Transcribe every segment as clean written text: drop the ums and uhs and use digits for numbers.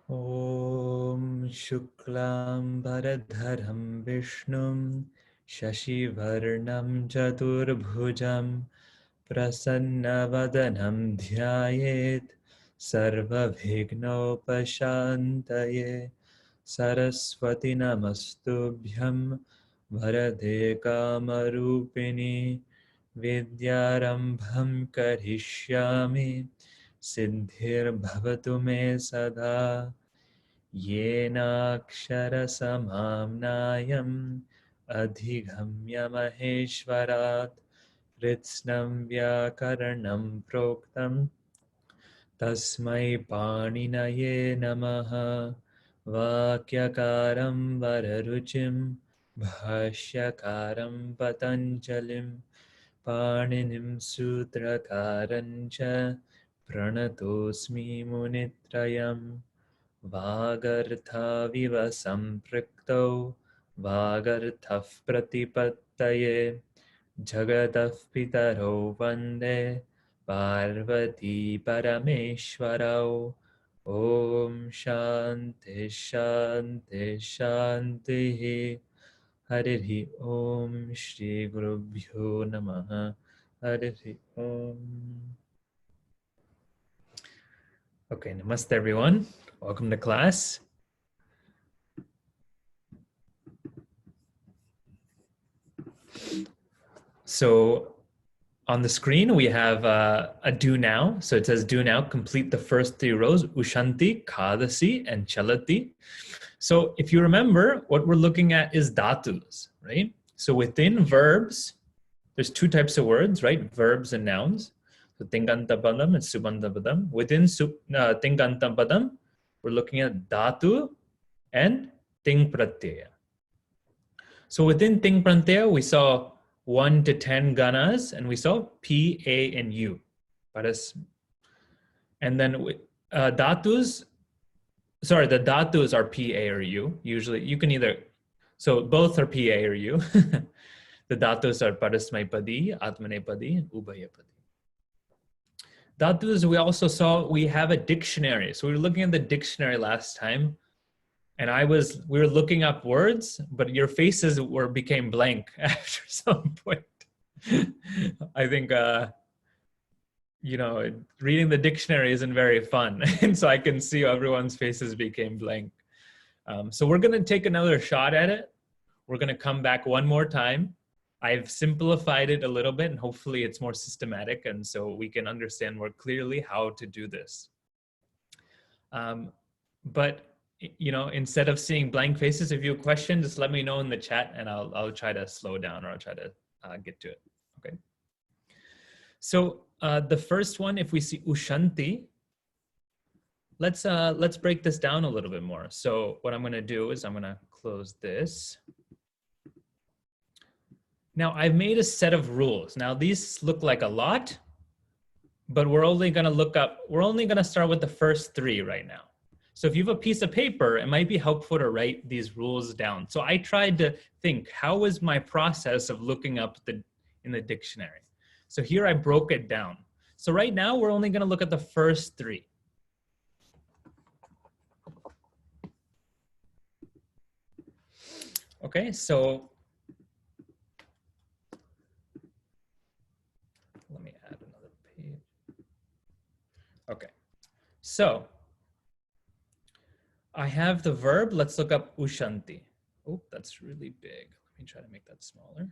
Om Shuklam Bharadharam Vishnum Shashivarnam Chaturbhujam Prasannavadanam Dhyayet Sarvabhignopashantaye Saraswati Namastubhyam Varade Kamarupini Vidyarambham Karishyami Siddhir Bhavatu Me Sada Yenaksharasamaamnayam Adhigamya Maheshwarat Ritsnam Vyakaranam Proktam Tasmai Paninaye Namaha Vakyakaram Vararuchim Bhashyakaram Patanjalim Paninim Sutrakarancha Pranatosmi Munitrayam Vagarthaviva Sampraktau Vagarthah Pratipattaye Jagatah Pitaro Vande Parvati Parameshwarau Om Shanti Shanti Shanti Harihi Om Shri Gurubhyo Namaha Harihi Om. Okay, namaste everyone. Welcome to class. So on the screen, we have a do now. So it says do now, complete the first 3 rows, Ushanti, Kadasi, and Chalati. So if you remember, what we're looking at is dhatus, right? So within verbs, there's 2 types of words, right? Verbs and nouns. So Tingantapadam and Subantapadam. Within Tingantapadam, we're looking at dhatu and Ting Pratyaya. So within Ting Pratyaya, we saw 1 to 10 ganas, and we saw P, A, and U. And then dhatus, sorry, the dhatus are P, A, or U. Usually, you can either, so both are P, A, or U. The dhatus are Parasmaipadi, Atmanepadi, and Ubhayapadi. Dhatus, we also saw, we have a dictionary. So we were looking at the dictionary last time, and we were looking up words, but your faces became blank after some point. I think, reading the dictionary isn't very fun. And so I can see everyone's faces became blank. So we're gonna take another shot at it. We're gonna come back one more time. I've simplified it a little bit, and hopefully it's more systematic, and so we can understand more clearly how to do this. But instead of seeing blank faces, if you have a question, just let me know in the chat, and I'll try to slow down, or I'll try to get to it. Okay. So the first one, if we see Ushanti, let's break this down a little bit more. So what I'm going to do is I'm going to close this. Now I've made a set of rules. Now these look like a lot, but we're only going to start with the first 3 right now. So if you have a piece of paper, it might be helpful to write these rules down. So I tried to think, how was my process of looking up in the dictionary? So here I broke it down. So right now we're only going to look at the first 3. Okay, so let me add another page. Okay, so I have the verb. Let's look up Ushanti. Oh, that's really big. Let me try to make that smaller.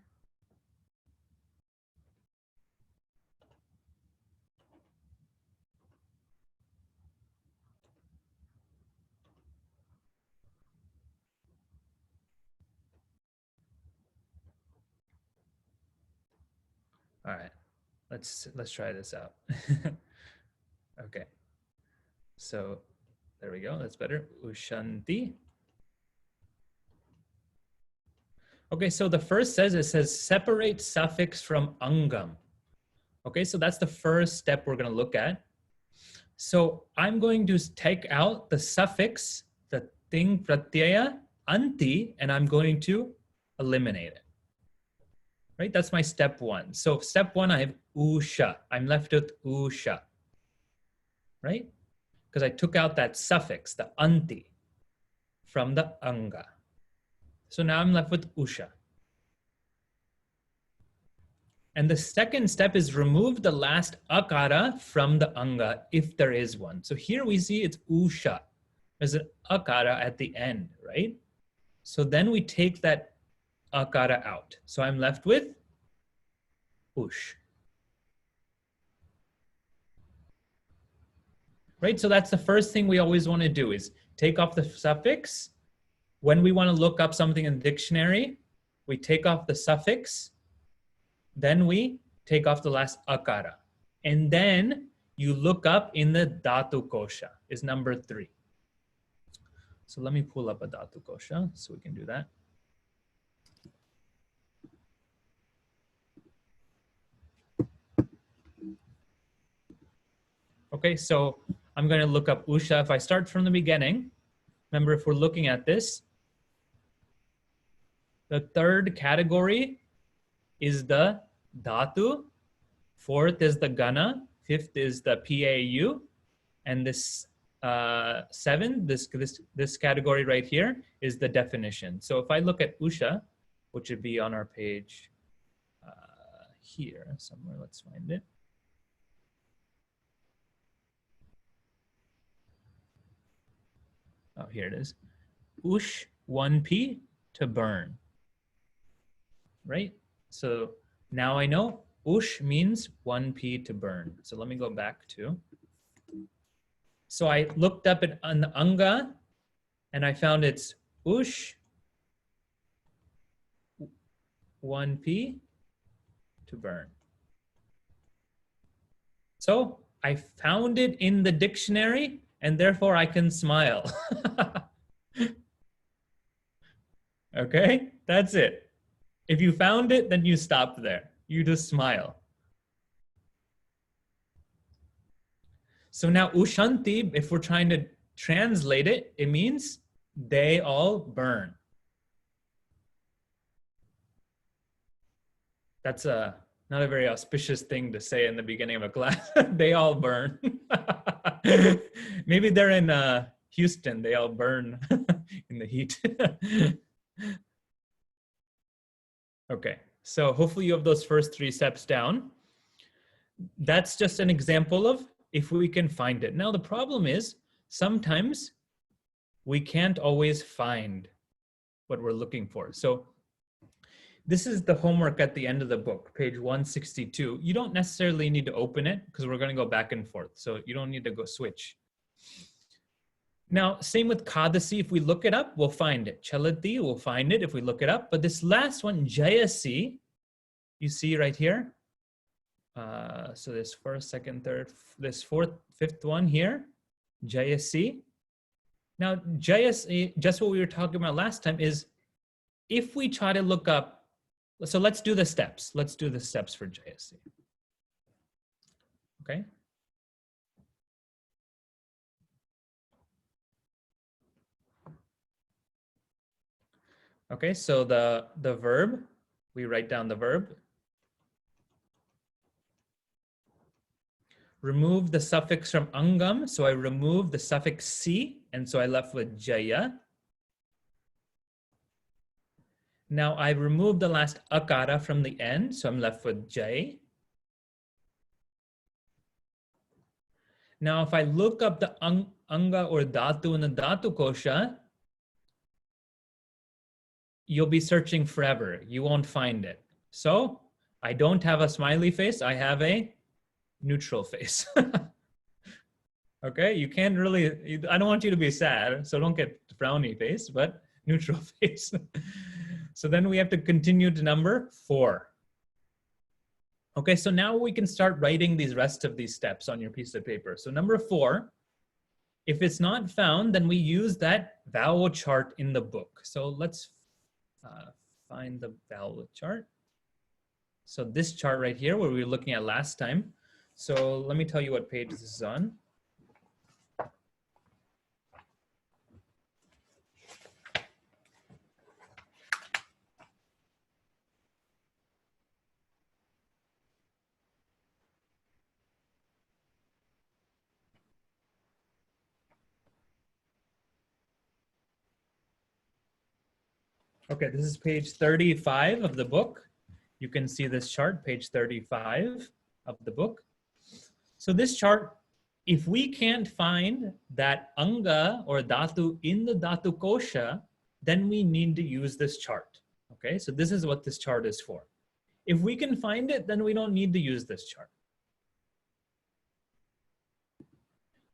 All right, let's try this out. Okay, so there we go. That's better. Ushanti. Okay, so the first says separate suffix from angam. Okay, so that's the first step we're going to look at. So I'm going to take out the suffix, the Ting Pratyaya, Anti, and I'm going to eliminate it. Right, that's my step 1. So step 1, I have Usha. I'm left with Usha. Right? because I took out that suffix, the anti, from the anga. So now I'm left with usha. And the second step is remove the last akara from the anga if there is one. So here we see it's usha. There's an akara at the end, right? So then we take that akara out. So I'm left with ush. Right? So that's the first thing we always want to do is take off the suffix. When we want to look up something in the dictionary, we take off the suffix, then we take off the last akara. And then you look up in the dhatu kosha is number 3. So let me pull up a dhatu kosha so we can do that. Okay, so I'm going to look up usha. If I start from the beginning, remember if we're looking at this, the third category is the dhatu, fourth is the gana, fifth is the pau, and this seventh, this category right here is the definition. So if I look at usha, which would be on our page here somewhere, let's find it. Oh, here it is. Ush, 1p, to burn. Right? So now I know ush means 1p to burn. So let me go back to. So I looked up it on the anga and I found it's ush 1p to burn. So I found it in the dictionary and therefore I can smile. Okay, that's it. If you found it, then you stop there. You just smile. So now ushanti, if we're trying to translate it, it means they all burn. That's not a very auspicious thing to say in the beginning of a class. They all burn. Maybe they're in Houston. They all burn in the heat. Okay, so hopefully you have those first 3 steps down. That's just an example of if we can find it. Now, the problem is sometimes we can't always find what we're looking for. So this is the homework at the end of the book, page 162. You don't necessarily need to open it because we're going to go back and forth. So you don't need to go switch. Now, same with Kadasi. If we look it up, we'll find it. Chalati, we'll find it if we look it up. But this last one, Jayasi, you see right here. So this first, second, third, this fourth, fifth one here, Jayasi. Now, Jayasi, just what we were talking about last time is if we try to look up, so let's do the steps. Let's do the steps for Jayasi. Okay. Okay, so the verb, we write down the verb. Remove the suffix from angam, so I removed the suffix si, and so I left with jaya. Now I removed the last akara from the end, so I'm left with jay. Now if I look up the anga or dhatu in the dhatu kosha, you'll be searching forever. You won't find it. So I don't have a smiley face. I have a neutral face. Okay, you can't really, I don't want you to be sad, so don't get frowny face, but neutral face. So then we have to continue to number 4. Okay, so now we can start writing these rest of these steps on your piece of paper. So number 4, if it's not found, then we use that vowel chart in the book. So let's find the vowel chart. So this chart right here, where we were looking at last time. So let me tell you what page this is on. Okay, this is page 35 of the book. You can see this chart, page 35 of the book. So this chart, if we can't find that anga or dhatu in the dhatu kosha, then we need to use this chart. Okay, so this is what this chart is for. If we can find it, then we don't need to use this chart.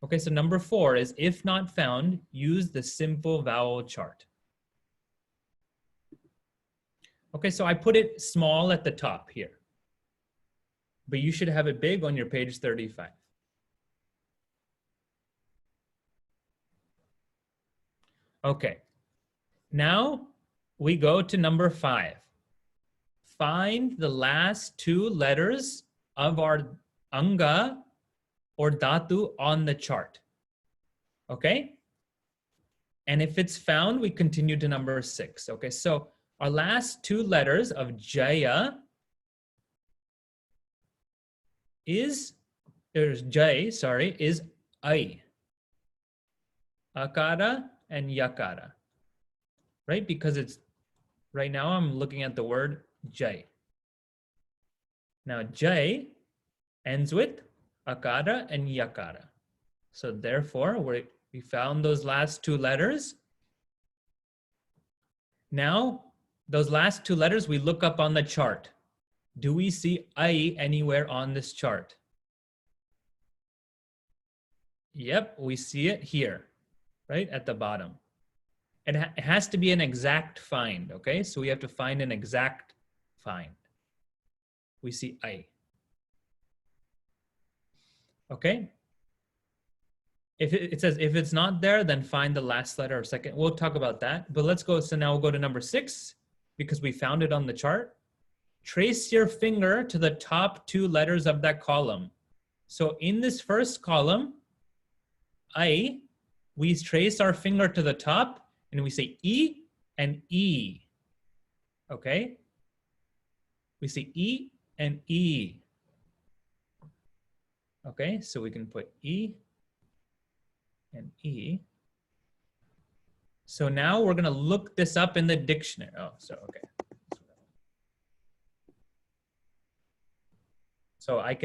Okay, so number 4 is if not found, use the simple vowel chart. Okay, so I put it small at the top here, but you should have it big on your page 35. Okay, now we go to number 5. Find the last 2 letters of our anga or dhatu on the chart. Okay? And if it's found, we continue to number 6. Okay, so our last 2 letters of jaya is, there's jay, sorry, is I. Akara and yakara, right? Because it's, right now I'm looking at the word jay. Now jay ends with akara and yakara. So therefore, we found those last 2 letters. Now, those last 2 letters we look up on the chart. Do we see I anywhere on this chart? Yep, we see it here, right at the bottom. It has to be an exact find, okay? So we have to find an exact find. We see I. Okay? If it says if it's not there, then find the last letter or second. We'll talk about that. But let's go. So now we'll go to number 6 because we found it on the chart. Trace your finger to the top 2 letters of that column. So in this first column, I, we trace our finger to the top and we say E and E. Okay? We see E and E. Okay, so we can put E and E. So now we're going to look this up in the dictionary. Oh, so okay. So I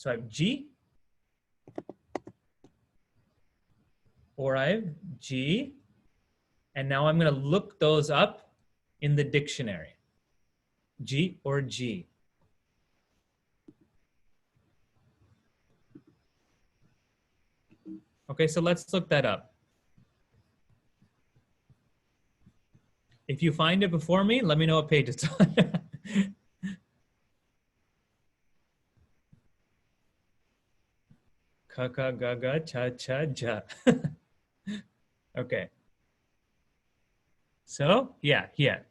have G, or I have G, and now I'm going to look those up in the dictionary. G or G. Okay, so let's look that up. If you find it before me, let me know what page it's on. Ka ka ga ga cha cha ja. Okay. So yeah, here.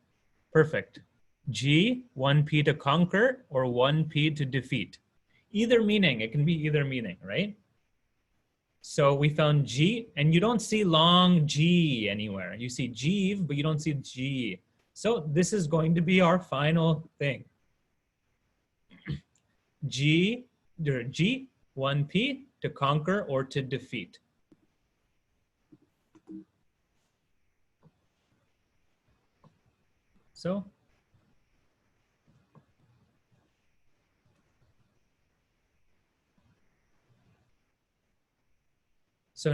Perfect. G, 1P to conquer or 1P to defeat. Either meaning, it can be either meaning, right? So we found G, and you don't see long G anywhere. You see Jeev, but you don't see G. So this is going to be our final thing. G, 1P to conquer or to defeat. So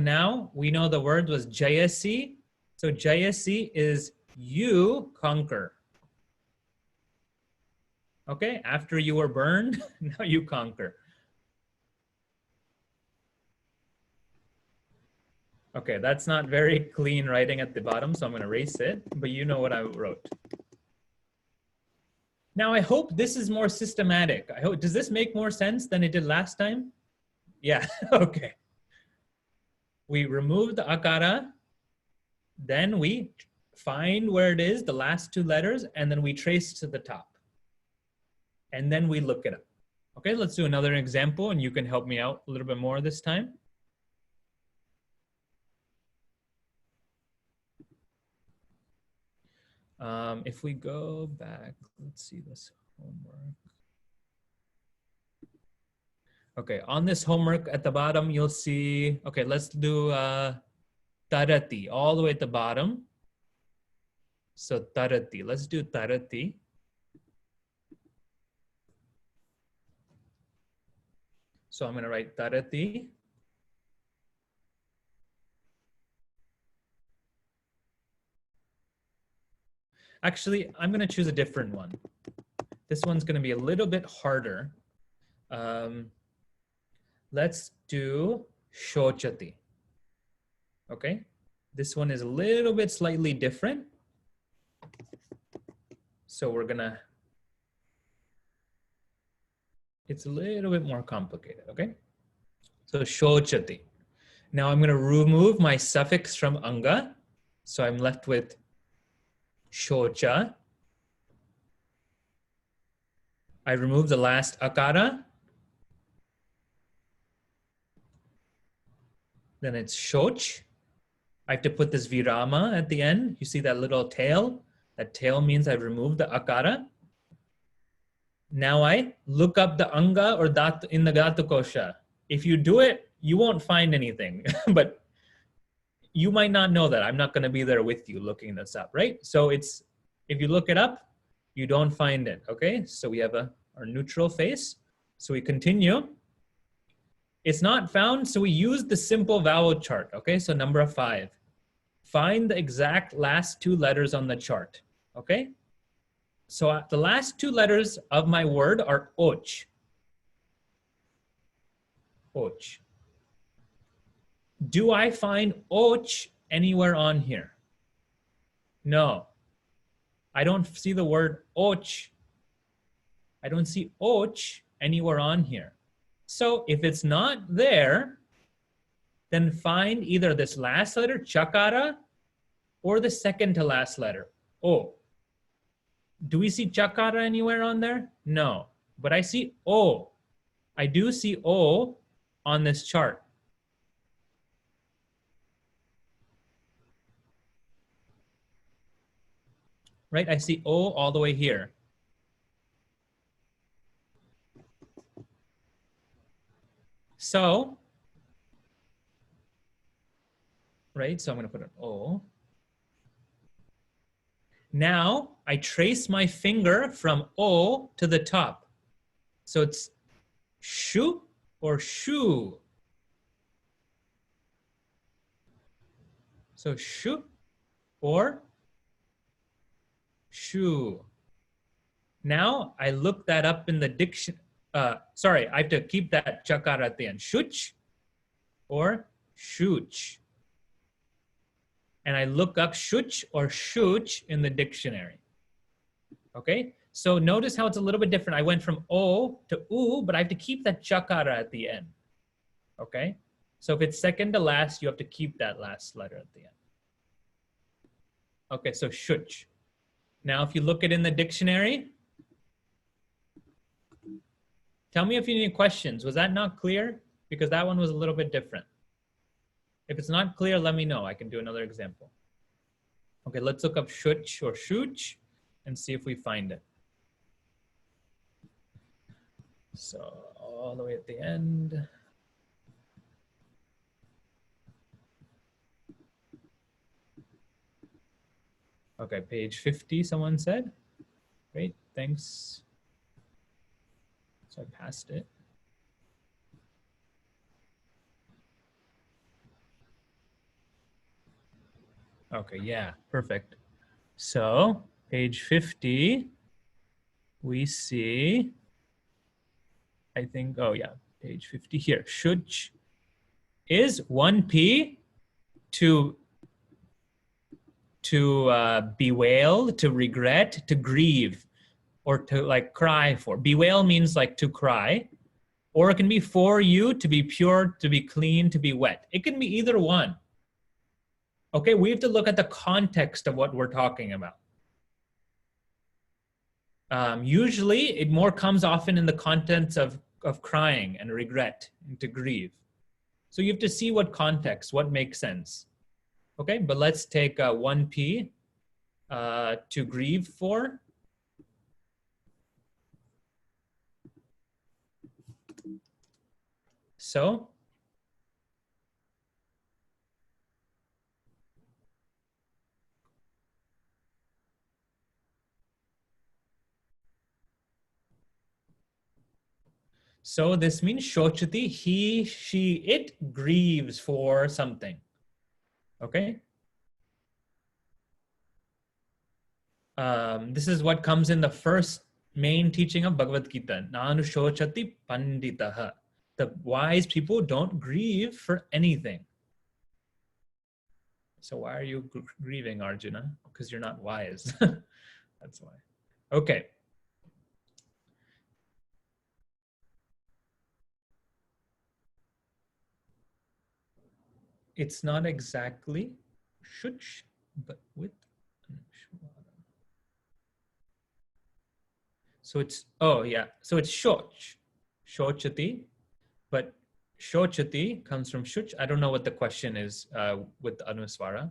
now we know the word was Jayasi. So Jayasi is you conquer. Okay, after you were burned, now you conquer. Okay, that's not very clean writing at the bottom, so I'm going to erase it, but you know what I wrote. Now, I hope this is more systematic. I hope, does this make more sense than it did last time? Yeah, okay. We remove the akara, then we find where it is, the last 2 letters, and then we trace to the top. And then we look it up. Okay, let's do another example, and you can help me out a little bit more this time. If we go back, let's see this homework. Okay, on this homework at the bottom, you'll see, okay, let's do tarati all the way at the bottom. So tarati. Let's do tarati. So I'm going to write tarati. Actually, I'm going to choose a different one. This one's going to be a little bit harder. Let's do shochati. Okay. This one is a little bit slightly different. So we're going to, it's a little bit more complicated. Okay. So shochati. Now I'm going to remove my suffix from anga. So I'm left with shocha. I remove the last akara. Then it's shoch. I have to put this virama at the end. You see that little tail? That tail means I've removed the akara. Now I look up the anga or dhatu in the dhatu kosha. If you do it, you won't find anything, but you might not know that. I'm not going to be there with you looking this up, right? So it's, if you look it up, you don't find it, okay? So we have our neutral face. So we continue. It's not found, so we use the simple vowel chart, okay? So number 5. Find the exact last 2 letters on the chart, okay? So the last 2 letters of my word are och. Och. Do I find och anywhere on here? No. I don't see the word och. I don't see och anywhere on here. So if it's not there, then find either this last letter, chakara, or the second to last letter, o. Do we see chakara anywhere on there? No, but I see o. I do see o on this chart. Right, I see o all the way here. So, right, so I'm going to put an o. Now, I trace my finger from o to the top. So it's shu or shu. So shu or shu. Now, I look that up in the dictionary. Sorry, I have to keep that chakara at the end. Shuch or shuch. And I look up shuch or shuch in the dictionary. Okay, so notice how it's a little bit different. I went from o to u, but I have to keep that chakara at the end. Okay, so if it's second to last, you have to keep that last letter at the end. Okay, so shuch. Now, if you look it in the dictionary, tell me if you need any questions. Was that not clear? Because that one was a little bit different. If it's not clear, let me know. I can do another example. Okay, let's look up shuch or shuch and see if we find it. So all the way at the end. Okay, page 50, someone said. Great, thanks. So I passed it. Okay, yeah, perfect. So page 50, we see, I think, oh yeah, page 50 here. Shuch is 1P to bewail, to regret, to grieve, or to like cry for. Bewail means like to cry, or it can be for you, to be pure, to be clean, to be wet. It can be either one. Okay, we have to look at the context of what we're talking about. Usually, it more comes often in the contents of crying and regret and to grieve. So you have to see what context, what makes sense. Okay, but let's take 1P to grieve for. So So this means shochati, he, she, it grieves for something. Okay. This is what comes in the first main teaching of Bhagavad Gita. Nanu shochati panditaha. The wise people don't grieve for anything. So why are you grieving, Arjuna? Because you're not wise. That's why. Okay. It's not exactly shuch, but with. So it's, oh yeah, so it's shoch, shochati, but shochati comes from shuch. I don't know what the question is with anuswara.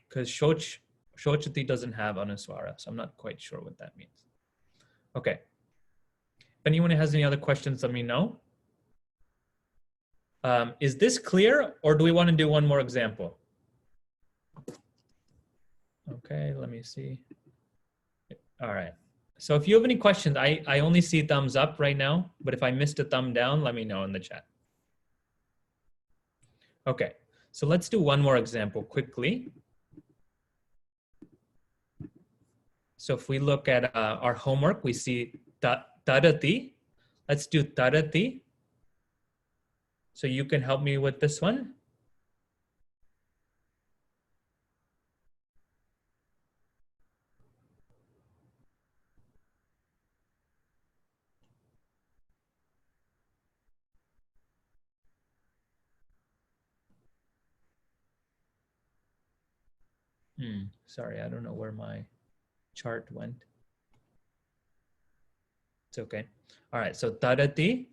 Because shochati doesn't have anuswara, so I'm not quite sure what that means. Okay. If anyone has any other questions, let me know. Is this clear, or do we want to do one more example? Okay, let me see. All right. So if you have any questions, I only see thumbs up right now, but if I missed a thumb down, let me know in the chat. Okay, so let's do one more example quickly. So if we look at our homework, we see tarati. Let's do tarati. So you can help me with this one. Sorry, I don't know where my chart went. It's okay. All right, so tarati.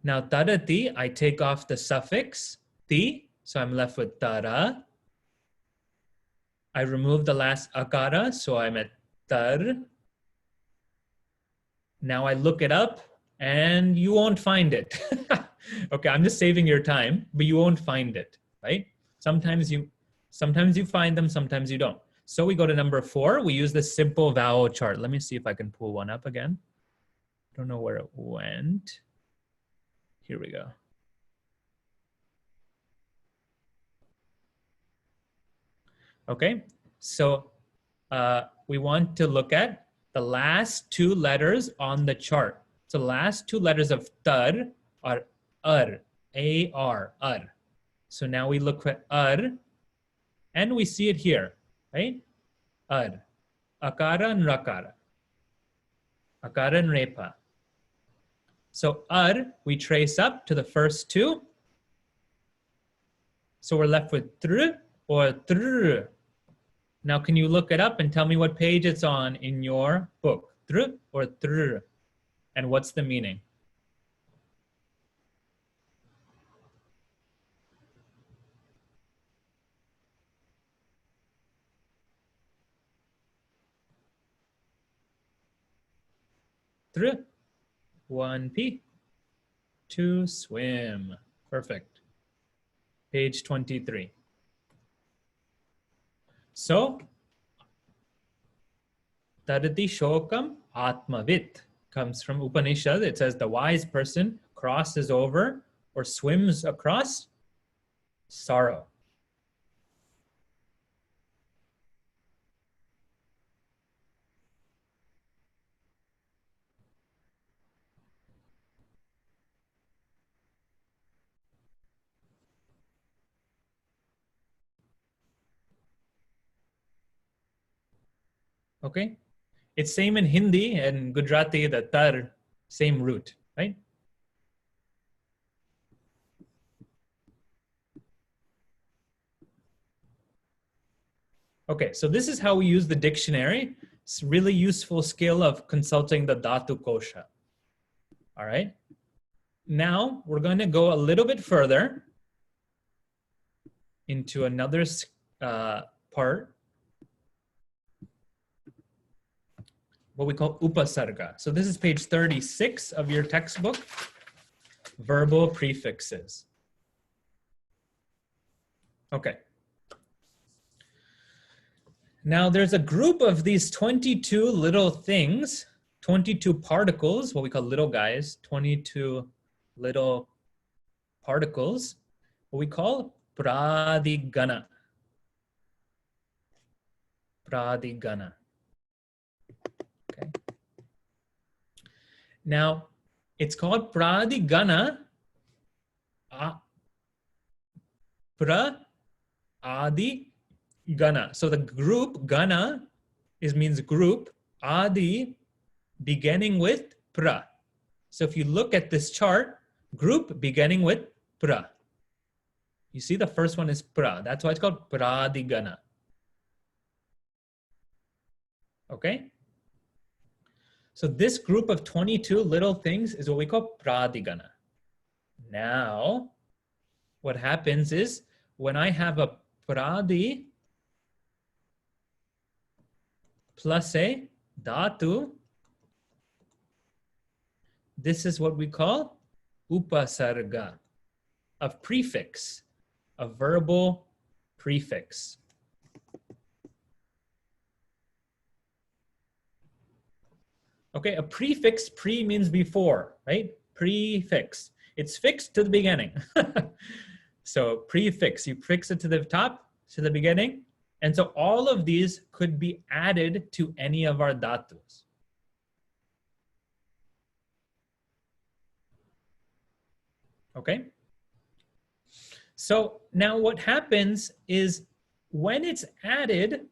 Now tarati, I take off the suffix ti, so I'm left with tara. I remove the last akara, so I'm at tar. Now I look it up and you won't find it. Okay, I'm just saving your time, but you won't find it, right? Sometimes you find them, sometimes you don't. So we go to number 4. We use the simple vowel chart. Let me see if I can pull one up again. I don't know where it went. Here we go. Okay, so we want to look at the last 2 letters on the chart. So the last 2 letters of tar are ar, A-R, ar. So now we look at ar, and we see it here, right? Ar, akara and rakara, akara and repa. So ar, we trace up to the first 2. So we're left with tr or tr. Now, can you look it up and tell me what page it's on in your book? Tr or tr? And what's the meaning? Tr, 1P, to swim. Perfect. Page 23. So, Tadati Shokam Atmavit comes from Upanishad. It says the wise person crosses over or swims across sorrow. Okay? It's same in Hindi and Gujarati, the tar, same root, right? Okay, so this is how we use the dictionary. It's a really useful skill of consulting the Dhatu Kosha. All right? Now, we're going to go a little bit further into another part, what we call upasarga. So this is page 36 of your textbook, verbal prefixes. Okay. Now there's a group of these 22 little things 22 particles, what we call little guys, 22 little particles, what we call pradigana. Pradigana. Okay. Now, it's called pradigana. Adi gana. So the group gana means group. Adi beginning with pra. So if you look at this chart, group beginning with pra. You see the first one is pra. That's why it's called pradigana. Okay? So this group of 22 little things is what we call pradigana. Now, what happens is when I have a pradi plus a dhatu, this is what we call upasarga, a prefix, a verbal prefix. Okay, a prefix, pre means before, right? Prefix. It's fixed to the beginning. So prefix, you fix it to the top, to the beginning. And so all of these could be added to any of our dhatus. Okay? So now what happens is when it's added,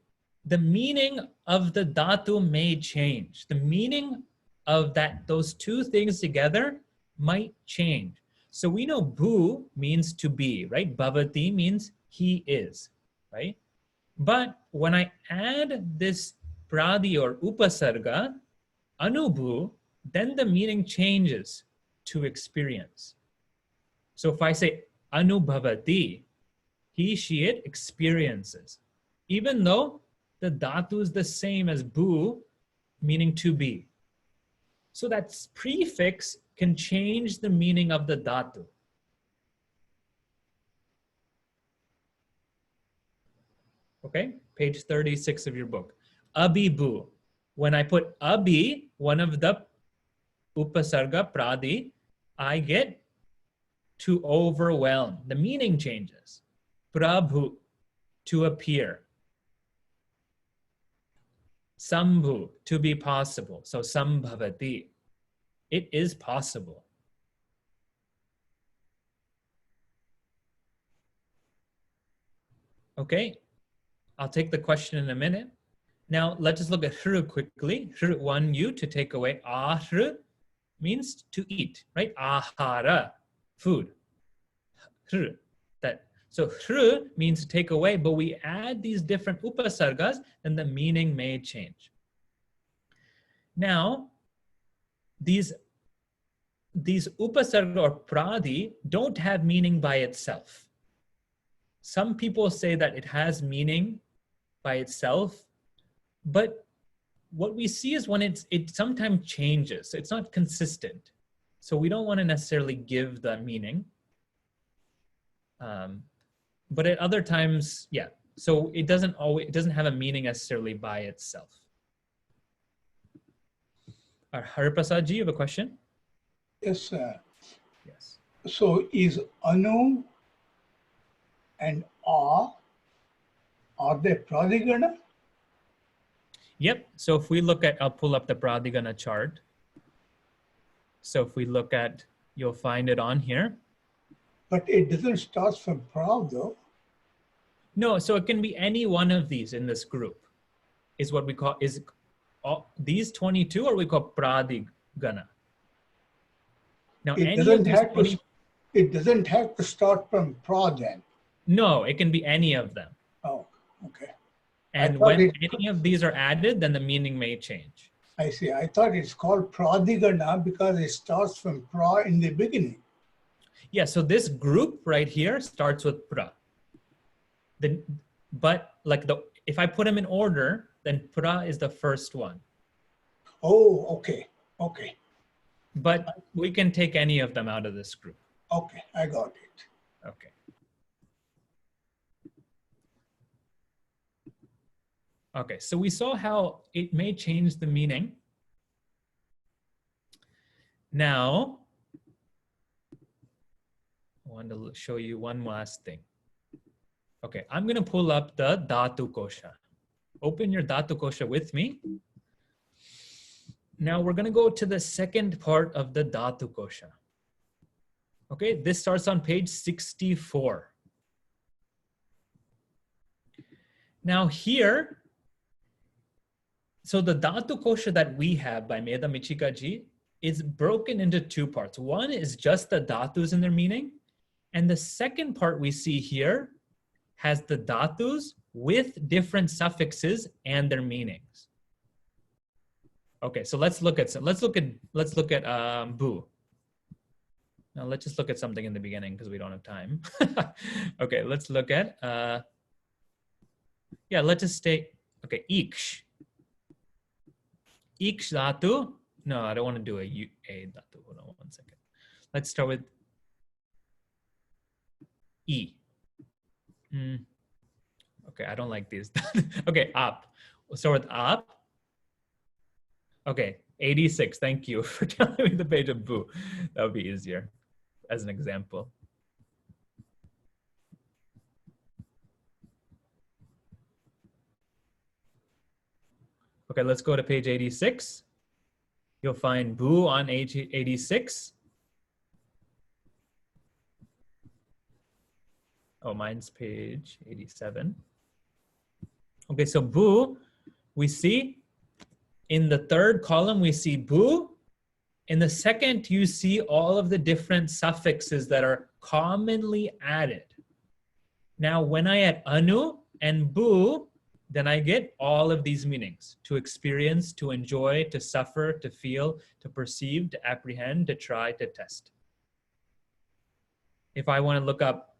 the meaning of the dhatu may change. The meaning of those two things together might change. So we know bhu means to be, right? Bhavati means he is, right? But when I add this pradi or upasarga, anubhu, then the meaning changes to experience. So if I say anubhavati, he, she, it experiences. Even though the dhatu is the same as bhu, meaning to be. So that prefix can change the meaning of the dhatu. Okay, page 36 of your book. Abhibu. When I put abhi, one of the upasarga, pradi, I get to overwhelm. The meaning changes. Prabhu, to appear. Sambhu, to be possible. So sambhavati, it is possible. Okay, I'll take the question in a minute. Now let's just look at hru quickly. Hru, one U to take away. Ahru means to eat, right? Ahara, food. Hru, that. So hru means to take away, but we add these different upasargas and the meaning may change. Now, these upasarga or pradi don't have meaning by itself. Some people say that it has meaning by itself, but what we see is when it sometimes changes. It's not consistent. So we don't want to necessarily give the meaning. But at other times, yeah. So it doesn't have a meaning necessarily by itself. Hariprasad ji, you have a question? Yes, sir. Yes. So is anu and are they pradigana? Yep. So if we look at, I'll pull up the pradigana chart. So if we look at, you'll find it on here. But it doesn't start from pra though. No, so it can be any one of these in this group. Is what we call, these 22 are we call pradigana. Now It any of these 20, it doesn't have to start from pra then. no, it can be any of them. Oh, okay. And when any of these are added, then the meaning may change. I see. I thought it's called pradigana because it starts from pra in the beginning. Yeah, so this group right here starts with pra. But like if I put them in order, then pra is the first one. Oh, okay. Okay. But we can take any of them out of this group. Okay, I got it. Okay. Okay, so we saw how it may change the meaning. Now, I want to show you one last thing. Okay, I'm going to pull up the Dhatu Kosha. Open your Dhatu Kosha with me. Now we're going to go to the second part of the Dhatu Kosha. Okay, this starts on page 64. Now here, so the Dhatu Kosha that we have by Meda Michika ji is broken into two parts. One is just the dhatus and their meaning. And the second part we see here has the dhatus with different suffixes and their meanings. Okay, so let's look at bu. Now let's just look at something in the beginning because we don't have time. Okay, let's look at let's just stay. Okay, iksh. Iksh dhatu. No, I don't want to do a dhatu. Hold on one second. Let's start with e. Okay, I don't like these. Okay, up. We'll start with up. Okay, 86. Thank you for telling me the page of bu. That would be easier as an example. Okay, let's go to page 86. You'll find bu on page 86. Oh, mine's page 87. Okay, so bu, we see in the third column, we see bu. In the second, you see all of the different suffixes that are commonly added. Now, when I add anu and bu, then I get all of these meanings: to experience, to enjoy, to suffer, to feel, to perceive, to apprehend, to try, to test. If I want to look up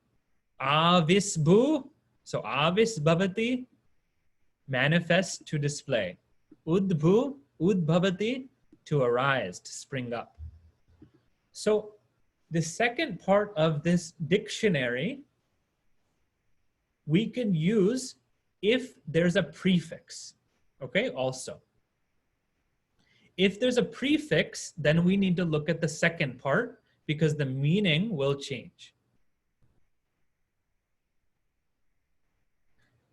avis bu, so avis bhavati, manifest, to display. Udbhu, udbhavati, to arise, to spring up. So the second part of this dictionary, we can use if there's a prefix, okay, also. If there's a prefix, then we need to look at the second part because the meaning will change.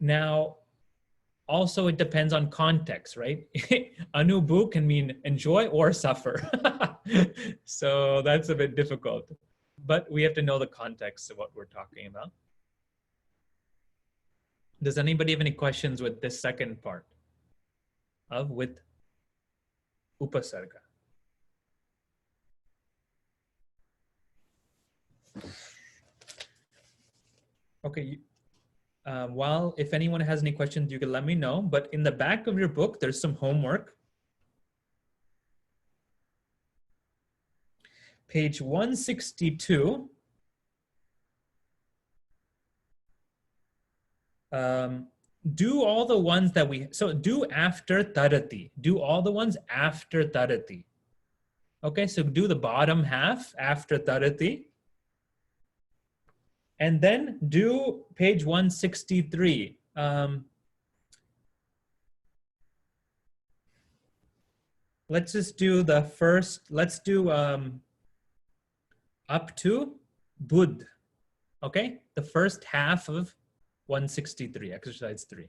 Now, also it depends on context, right? Anubu can mean enjoy or suffer. So that's a bit difficult, but we have to know the context of what we're talking about. Does anybody have any questions with this second part of with upasarga? Okay. Well, if anyone has any questions, you can let me know. But in the back of your book, there's some homework. Page 162. Do all the ones that do after tarati. Do all the ones after tarati. Okay, so do the bottom half after tarati. And then do page 163. Let's just do the first, let's do up to Buddh. Okay, the first half of 163, exercise 3.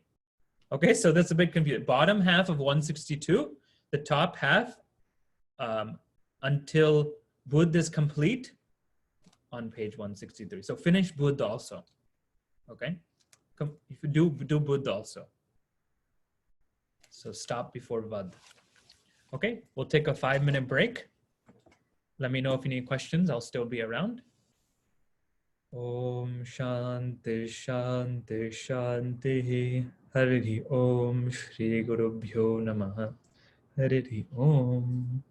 Okay, so that's a bit confusing. Bottom half of 162, the top half until Buddh is complete on page 163. So finish Buddh also. Okay, if you do Buddh also. So stop before Vad. Okay, we'll take a 5-minute break. Let me know if you need questions. I'll still be around. Om Shanti Shanti Shanti Hari Om Shri Guru Bhyo Namaha Hari Om.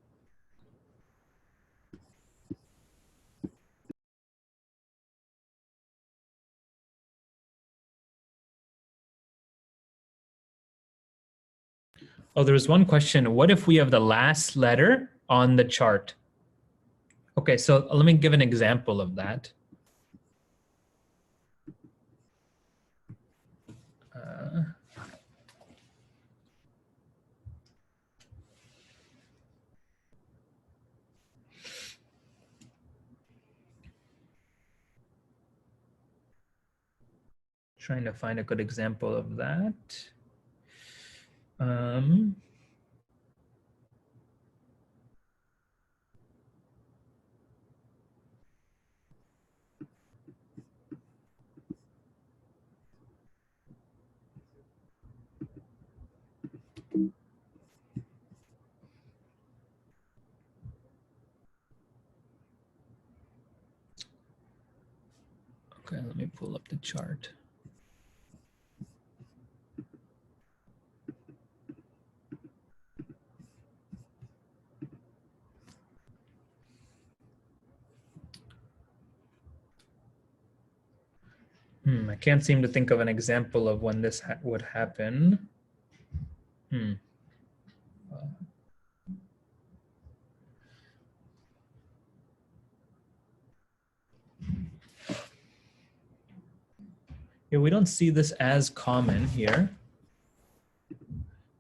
Oh, there's one question. What if we have the last letter on the chart? Okay, so let me give an example of that. Trying to find a good example of that. Okay, let me pull up the chart. I can't seem to think of an example of when this would happen. Yeah, we don't see this as common here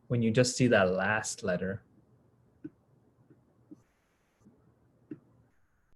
when you just see that last letter.